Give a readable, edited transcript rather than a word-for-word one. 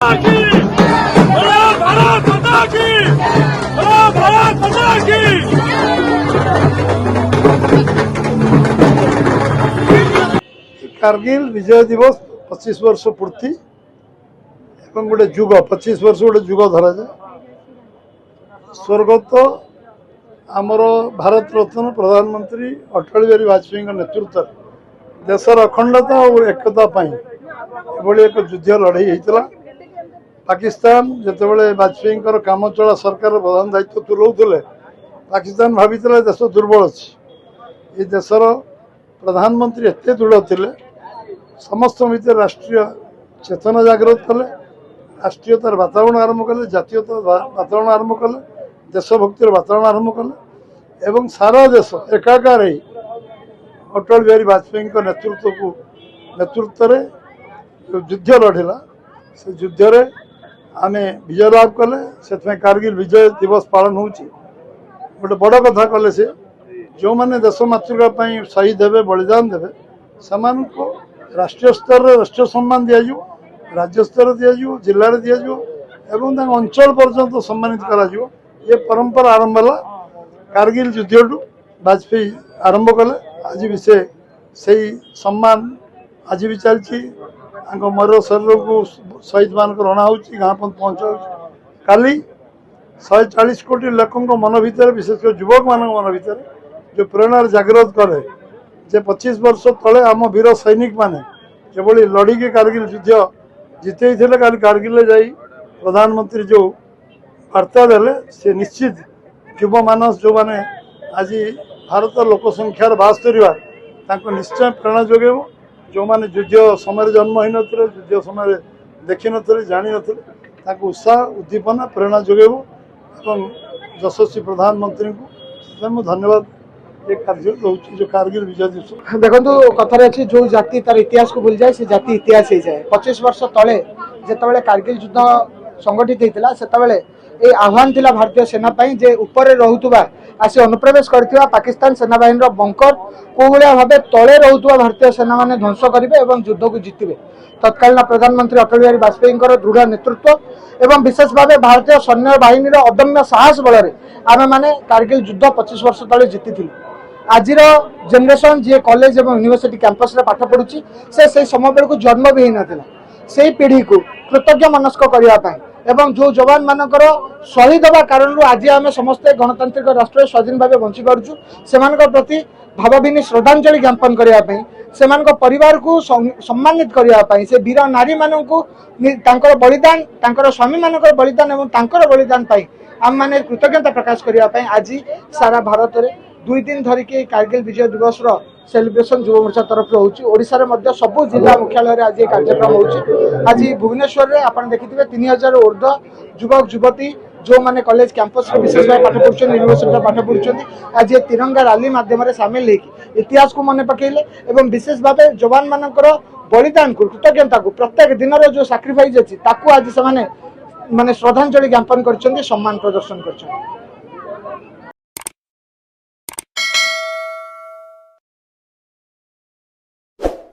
कारगिल विजय दिवस 25 वर्ष पूर्ति एवं गोटे जुग 25 वर्ष गोटे जुग धरा जाए स्वर्गत आमर भारत रत्न प्रधानमंत्री अटल बिहारी वाजपेयी नेतृत्व देशर अखंडता और एकता एभली एक युद्ध लड़ई होता पाकिस्तान जितेबाला वाजपेयी काम चला सरकार प्रधान दायित्व तुलाऊे पाकिस्तान भाई देश दुर्बल अच्छी ये देशर प्रधानमंत्री एत दृढ़ थे समस्त भर राष्ट्रीय चेतना जागृत कले राष्ट्रीयतार वातावरण आरंभ कले जातीयता वातावरण आरंभ कले देशभक्तिर वातावरण आरंभ कले एवं सारा देश एकाकार अटल बिहारी वाजपेयी नेतृत्व युद्ध लड़िला से युद्ध आम विजय लाभ कले से कारगिल विजय दिवस पालन हो गोटे बड़ कथा कले से जो मैंने देश मातृका शहीद हे बलिदान देवे से राष्ट्रीय स्तर राष्ट्रीय सम्मान दिज्व राज्य स्तर दिज्व जिले में दिज्व एवं अंचल पर्यंत सम्मानित कर परंपरा आरंभ है कारगिल युद्ध वाजपेयी आरंभ कले आज भी से सम्मान आज भी चलती मर शरीर को शहीद मान अणा गाँ पहुँचा काली 140 कोटी लोकों मन भितर विशेषकर युवक मान मन भितर जो प्रेरणा जागृत करे जे 25 वर्ष तले आम वीर सैनिक माने केवल लड़िके कारगिल युद्ध जिते कारगिल जाई प्रधानमंत्री जो वार्ता देले से निश्चित युव मानस जो माने आज भारत लोक संख्यार 72 भाग निश्चय प्रेरणा जोगेब जो माने युद्ध समय जन्म हो नथिले युद्ध समय देखि नथिले जानि नथिले उत्साह उद्दीपना प्रेरणा जोगेब एवं यशस्वी प्रधानमंत्री को मैं धन्यवाद ये कार्य रोचे जो कारगिल विजय दिवस देखो कथार अच्छी जो जाति तार इतिहास को भूल जाए से जाति इतिहास हो जाए 25 वर्ष तले जिते कारगिल युद्ध संगठित होता से ये आह्वान थिला भारतीय सेना जे ऊपर रोहुतुबा आसी अनुप्रवेश करथिबा पाकिस्तान सेना बाहिनी बंकर को भाया भाव तले रोहुतुबा भारतीय सेना माने ध्वंस करेंगे और युद्ध को जितबे तत्कालीन प्रधानमंत्री अटल बिहारी वाजपेयी दृढ़ नेतृत्व एवं विशेष भाव भारतीय सैन्य बाहिनी अदम्य साहस बल आम मैंने कारगिल युद्ध 25 वर्ष तले जीति आज जेनेरेशन जी कॉलेज और यूनिवर्सिटी कैंपस रे पाठ पढ़ुची से समय बेलू जन्म भी होता से पीढ़ी को कृतज्ञ मनस्क करने एवं जो जवान मानकर शहीद हवा कारण आज आम समस्ते गणतांत्रिक राष्ट्र स्वाधीन भाव बंची पार्छु से प्रति भावभीनी श्रद्धांजलि ज्ञापन करने से परिवार को सम्मानित करने से वीर नारी मानू बलिदान स्वामी मान बलिदान और बलिदान आम मैंने कृतज्ञता प्रकाश करने आज सारा भारत में 2 दिन धरिकी कारगिल विजय दिवस सेलिब्रेशन युव मोर्चा तरफ ओडिशा रे सबु जिला मुख्यालय आज कार्यक्रम हो आज भुवनेश्वर में आप देखिए 3000 ऊर्ध युवक युवती जो माने कॉलेज कैंपस में विशेष भाव पाठ पढ़ुं यूनिवर्सिटी पाठ पढ़ुं आज ये तिरंगा रैली माध्यम सामिल होकर इतिहास को मन पकड़े और विशेष भाव जवान मान बलिदान को कृतज्ञता को प्रत्येक दिन जो सैक्रिफाइस अच्छी आज से माने श्रद्धांजलि ज्ञापन कर सम्मान प्रदर्शन कर।